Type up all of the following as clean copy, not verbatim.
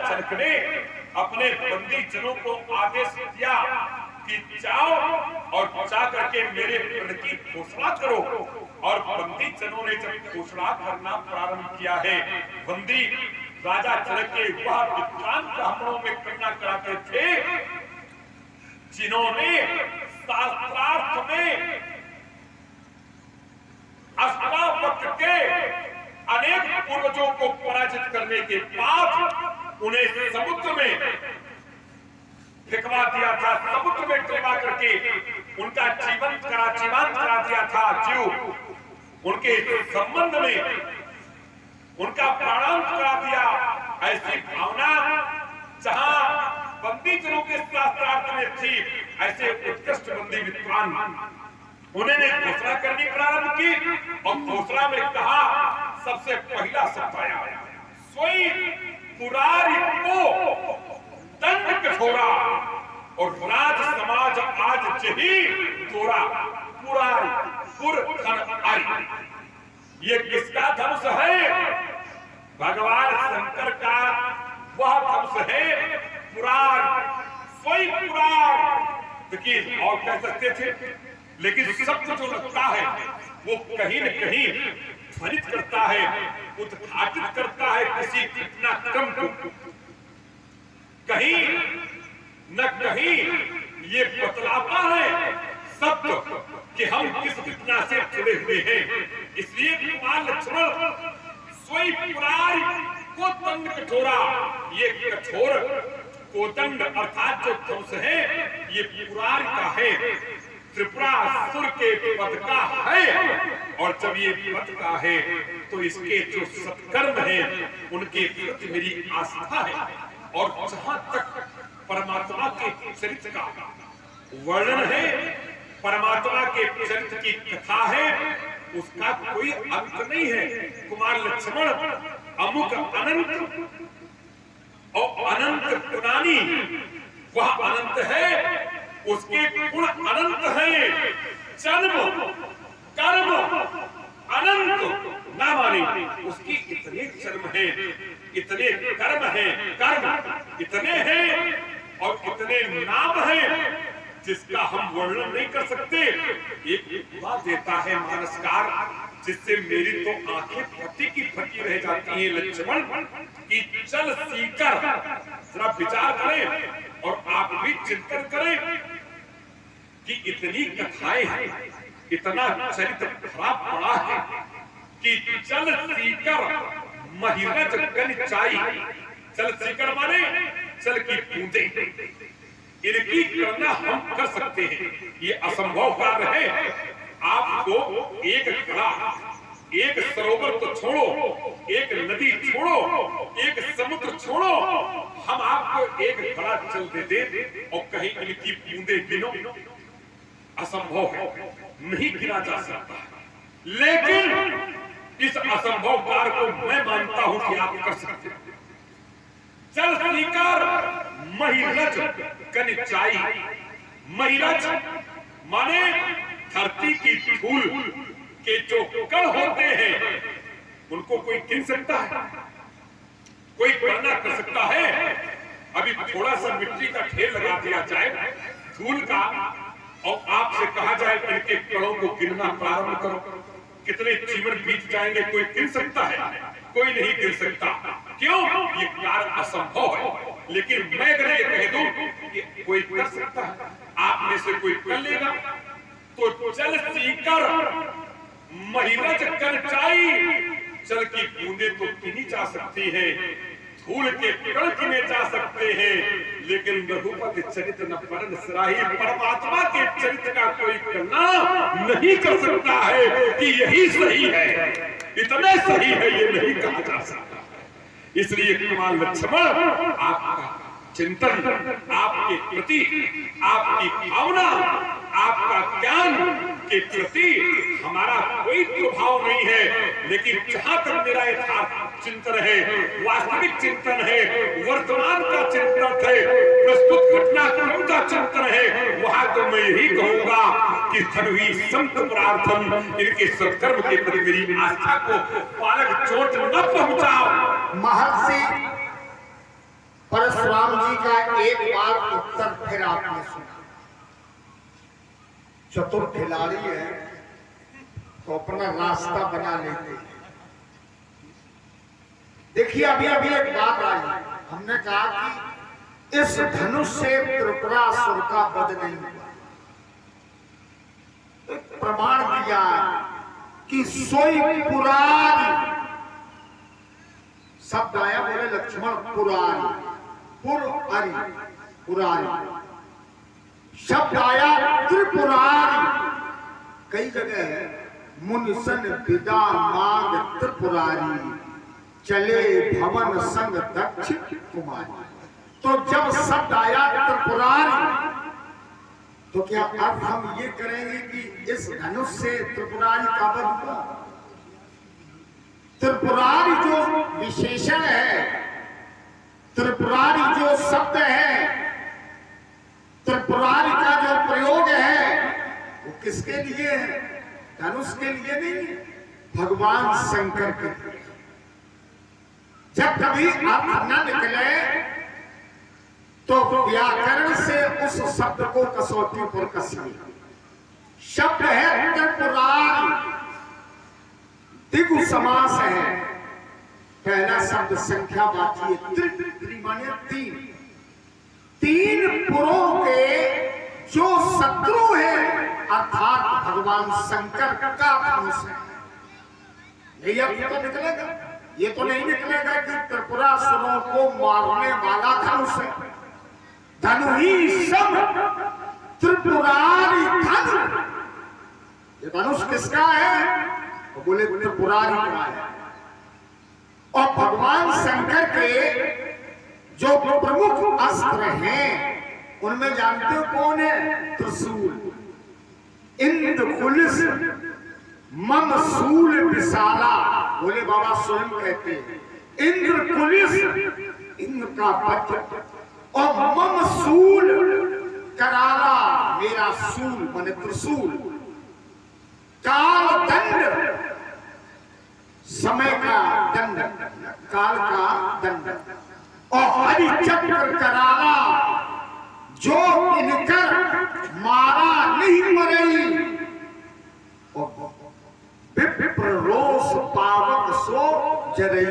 जनक ने अपने बंदी जनों को आदेश दिया कि जाओ और जा करके मेरे प्रण की घोषणा करो। और बंदी जनों ने जब घोषणा करना प्रारंभ किया है, बंदी राजा जनक के वह विद्वान ब्राह्मणों में गणना कराते थे जिन्होंने शास्त्रार्थ में अष्टावक्र के अनेक पूर्वजों को पराजित करने के बाद उन्हें समुद्र में फेंकवा दिया था, समुद्र में डुबा करके उनका जीवंत करा दिया था। जीव उनके संबंध में उनका प्राणांत करा दिया। ऐसी भावना जहां बंदी जनों के शास्त्रार्थ में थी, ऐसे उत्कृष्ट बंदी विद्वान उन्होंने घोषणा करनी प्रारंभ की और घोषणा में कहा, सबसे पहला शब्द आया, सोई पुरारी को दंड कठोरा और राज समाज आज जही तोड़ा। पुरारी पुर धन आरी, ये किसका धनुष है? भगवान शंकर का वह धनुष है पुरार, सोई पुरार। देखिए और कह सकते थे, लेकिन शब्द जो लगता है वो कहीं न कहीं ध्वनित करता है, उद्घाटित करता है किसी घटनाक्रम को। कहीं न कहीं ये बतलाता है शब्द कि हम किस घटना से जुड़े हुए हैं। इसलिए कुमार लक्ष्मण सोई पुरारी को दंड कठोरा, ये कठोर कोदंड अर्थात जो धनुष है ये पुरार का है, त्रिपुरासुर के पद का है। और जब ये पद का है तो इसके जो सत्कर्म है उनके प्रति मेरी आस्था है। और जहां तक परमात्मा के चरित्र का वर्णन है, परमात्मा के चरित्र की कथा है, उसका कोई अंत नहीं है। कुमार लक्ष्मण अमुक अनंत और अनंत पुरानी, वह अनंत है, उसके गुण अनंत हैं, जन्म कर्म अनंत ना माने, उसकी इतने जन्म है, इतने कर्म है, कर्म इतने हैं और इतने नाम हैं जिसका हम वर्णन नहीं कर सकते। एक बात देता है मानसकार, जिससे मेरी तो आंखें फटी की फटी रह जाती हैं लक्ष्मण की। चल सीकर जरा विचार करें और आप भी चिंतन करें कि इतनी कथाएं हैं, इतना चरित्र खराब पड़ा है कि चल सीकर महिरज गन चाई। चल सीकर माने चल की बूंदे, इनकी करना हम कर सकते हैं, ये असंभव कार्य है। आपको एक घड़ा, एक सरोवर तो छोड़ो, एक नदी छोड़ो, एक समुद्र छोड़ो, हम आपको एक घड़ा चल दे और कहीं इनकी बूंदे गिनो, असंभव है, नहीं गिना जा सकता। लेकिन इस असंभव कार्य को मैं मानता हूं कि आप कर सकते हैं। चल सीकर महिरज कन चाई, महिरज माने धरती की धूल के जो कण होते हैं उनको कोई गिन सकता है, कोई गणना कर सकता है? अभी थोड़ा सा मिट्टी का ढेर लगा दिया जाए धूल का और आपसे कहा जाए इनके कणों को गिनना प्रारंभ करो, कितने जीवन बीत जाएंगे? कोई गिन सकता है? कोई नहीं गिन सकता। क्यों? ये कार्य असंभव है। लेकिन मैं अगर ये कह दूं कि कोई कर सकता है, आप में से कोई कर लेगा, तो चल सीकर महिरज कन चाई, जल की बूंदे तो गिनी जा सकती है, धूल के कण गिने जा सकते हैं, लेकिन रघुपति चरित्र न परन सराही, परमात्मा के चरित्र का कोई करना नहीं कर सकता है कि यही सही है, इतना सही है ये नहीं कहा जा सकता। इसलिए कुमार लक्ष्मण आपका चिंतन, आपके प्रति आपकी भावना, आपका ज्ञान के प्रति हमारा कोई प्रभाव नहीं है। लेकिन जहां तक मेरा यथार्थ चिंतन है, वास्तविक चिंतन है, वर्तमान का चिंतन है, प्रस्तुत घटनाक्रम का चिंतन है, वहां तो मैं यही कहूंगा कि सर्वी संत प्रार्थम, इनके सत्कर्म के प्रति मेरी आस्था को पालक चोट न पहुंचाओ। महर्षि परशुराम जी का एक बार उत्तर फिर आपने सुना। चतुर खिलाड़ी है तो अपना रास्ता बना लेते हैं। देखिए अभी अभी एक बात आई, हमने कहा कि इस धनुष से त्रिपुरासुर का वध नहीं हुआ। एक प्रमाण दिया कि सोई पुरारी शब्द आया, बोले लक्ष्मण पुरारी, पुरारी पुरारी शब्द आया, त्रिपुरारी कई जगह है। मुनिसन विदा मांग त्रिपुरारी, चले भवन संग दक्ष कुमारी। तो जब शब्द आया त्रिपुरारी, तो क्या अर्थ हम ये करेंगे कि इस धनुष से त्रिपुरारी का वध हुआ? त्रिपुरारी जो विशेषण है, त्रिपुरारी जो शब्द है, त्रिपुरारी का जो प्रयोग है, वो किसके लिए है? धनुष के लिए नहीं, भगवान शंकर के लिए। जब कभी अर्थ न निकले तो व्याकरण से उस शब्द को कसौटी पर कसिए। शब्द है त्रिपुरारी, द्विगु समास है। पहला शब्द संख्यावाची है, त्रि माने तीन। तीन पुरों के जो शत्रु है अर्थात भगवान शंकर का धनुष है। यही अर्थ तो निकलेगा। ये तो नहीं निकलेगा कि त्रिपुरासुरों को मारने वाला धनुष है। धनु ही सब त्रिपुरारी धनु। ये धनुष किसका है? तो बोले त्रिपुरारी का है। और भगवान शंकर के जो प्रमुख अस्त्र हैं उनमें जानते हो कौन है? त्रिशूल, इंद्र कुलिस, मम शूल विशाला। बोले बाबा स्वयं कहते हैं इंद्र कुलिस, इंद्र का वज्र, और मम शूल कराला, मेरा शूल माने त्रिशूल, काल दंड, समय का दंड, काल का दंड, और हरि चक्र कराला, जो इनकर मारा नहीं मरई, और विप्र रोष पावक सो जरई।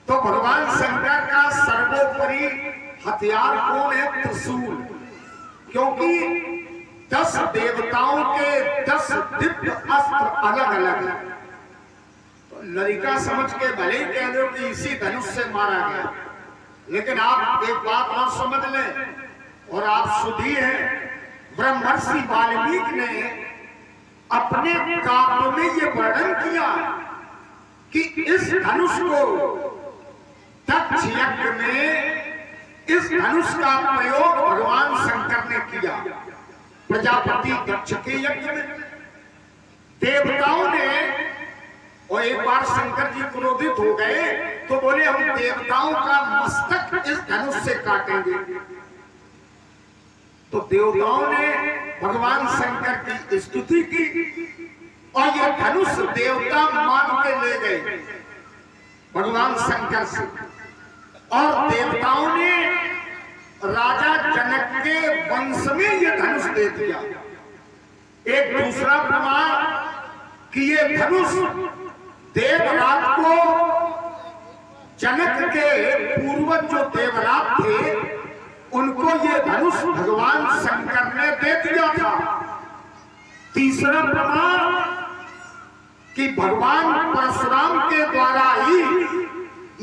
तो भगवान शंकर का सर्वोपरि हथियार कौन है? त्रिशूल। क्योंकि 10 देवताओं के 10 दिव्य अस्त्र अलग अलग है। तो लड़का समझ के भले ही कह दो कि इसी धनुष से मारा गया, लेकिन आप एक बात और समझ लें, और आप सुधी हैं, ब्रह्मर्षि वाल्मीकि ने अपने काव्य में ये वर्णन किया कि इस धनुष को दक्ष यज्ञ में, इस धनुष का प्रयोग भगवान शंकर ने किया। प्रजापति दक्ष के यज्ञ में देवताओं ने, और एक बार शंकर जी क्रोधित हो गए तो बोले हम देवताओं का मस्तक इस धनुष से काटेंगे। तो देवताओं ने भगवान शंकर की स्तुति की, और ये धनुष देवता मान के ले गए भगवान शंकर से, और देवताओं ने राजा जनक के वंश में ये धनुष दे दिया। एक दूसरा प्रमाण कि ये धनुष देवरात को, जनक के पूर्वज जो देवरात थे उनको ये धनुष भगवान शंकर ने दे दिया था। तीसरा प्रमाण कि भगवान परशुराम के द्वारा ही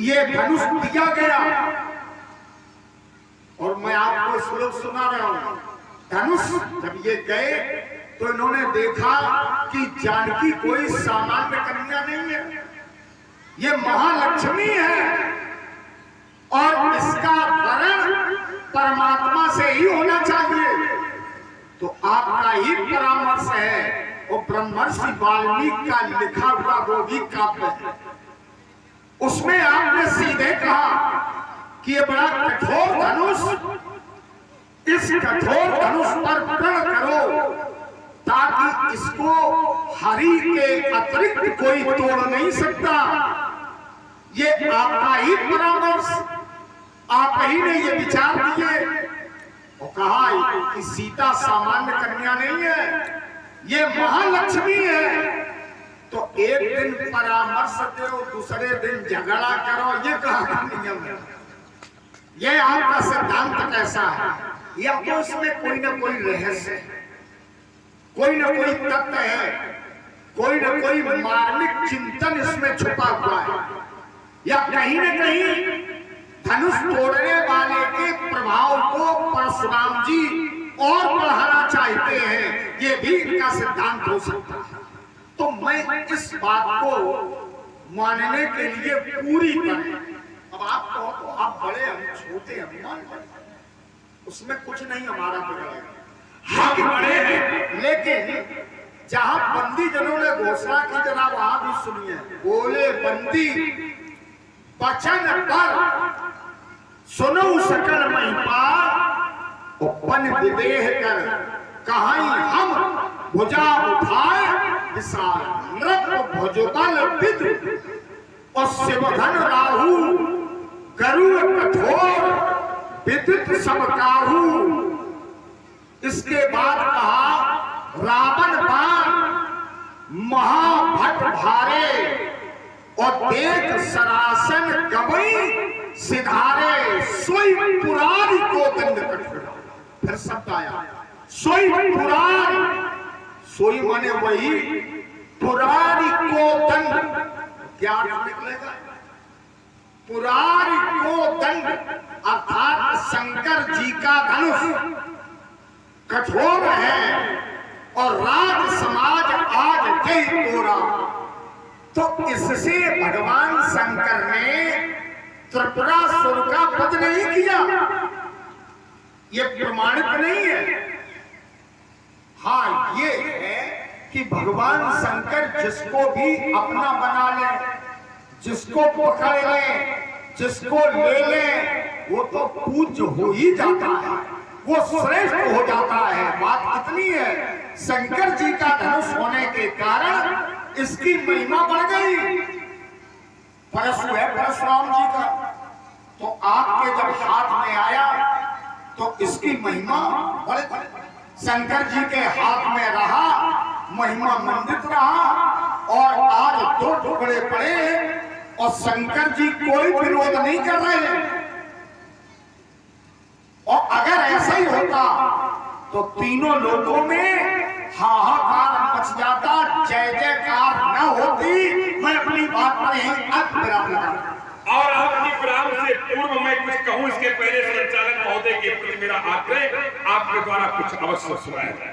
ये धनुष दिया गया। और मैं आपको श्लोक सुना रहा हूं। धनुष जब ये गए तो इन्होंने देखा कि जानकी कोई सामान्य कन्या नहीं है, ये महालक्ष्मी है, और इसका वरण परमात्मा से ही होना चाहिए। तो आपका ही परामर्श है, वो ब्रह्मर्षि वाल्मीकि का लिखा हुआ वो भी काव्य है। उसमें आपने सीधे कहा कि ये बड़ा कठोर धनुष, इस कठोर धनुष पर प्रण करो ताकि इसको हरि के अतिरिक्त कोई तोड़ नहीं सकता। ये आपका ही परामर्श, आप ही ने ये विचार किए और कहा कि सीता सामान्य कन्या नहीं है, ये महालक्ष्मी है। तो एक दिन परामर्श दो, दूसरे दिन झगड़ा करो, ये कहाँ का नियम है? ये आपका सिद्धांत कैसा है? या तो इसमें कोई ना कोई रहस्य है, कोई ना कोई तत्व है, कोई ना कोई मार्मिक चिंतन इसमें छुपा हुआ है, या कहीं ना कहीं धनुष तोड़ने वाले के प्रभाव को परशुराम जी और बढ़ाना चाहते हैं। ये भी इनका सिद्धांत हो सकता है। तो मैं इस बात को मानने के लिए पूरी तरह, अब आप कहो तो आप बड़े हम छोटे हम मान, उसमें कुछ नहीं हमारा बिगड़ेगा, हम बड़े हैं। लेकिन जहां बंदी जनों ने घोषणा की, जरा वहां भी सुनिए। बोले बंदी वचन पर सुनो सकल महिपा, उपन विदेह कर कहाई हम भुजा उठाए विशाल नृप भुजबल विद और शिवधन राहु गरुड़ कठोर विदित सब काहू। इसके बाद कहा रावण बाण महाभट भारे और देख सरासन गवई सिधारे सोई पुरारी को दंड कठोरा। फिर शब्द आया सोई पुरारी, सोई माने वही, पुरारी को दंड, क्या अर्थ निकलेगा? पुरारी को दंड अर्थात शंकर जी का धनुष कठोर है और राज समाज आज कई तोड़ा। तो इससे भगवान शंकर ने त्रिपुरासुर का वध नहीं किया, ये प्रमाणित नहीं है। हाँ, ये है कि भगवान शंकर जिसको भी अपना बना ले, जिसको पकड़ ले, जिसको ले ले, वो तो पूज्य हो ही जाता है, वो श्रेष्ठ हो जाता है। बात इतनी है, शंकर जी का धनुष होने के कारण इसकी महिमा बढ़ गई। परशु है परशुराम जी का, तो आपके जब हाथ में आया तो इसकी महिमा बढ़ गई। शंकर जी के हाथ में रहा, महिमा मंडित रहा, और आज दो टुकड़े पड़े और शंकर जी कोई विरोध नहीं कर रहे हैं। और अगर ऐसा ही होता तो तीनों लोगों में हाहाकार मच जाता, जय जयकार न होती। मैं अपनी बात पर यही अंत विराम लगा। और आपकी विराम से पूर्व मैं कुछ कहूं, इसके पहले संचालक महोदय के प्रति मेरा आग्रह, आपके द्वारा कुछ अवश्य सुनाया जाए।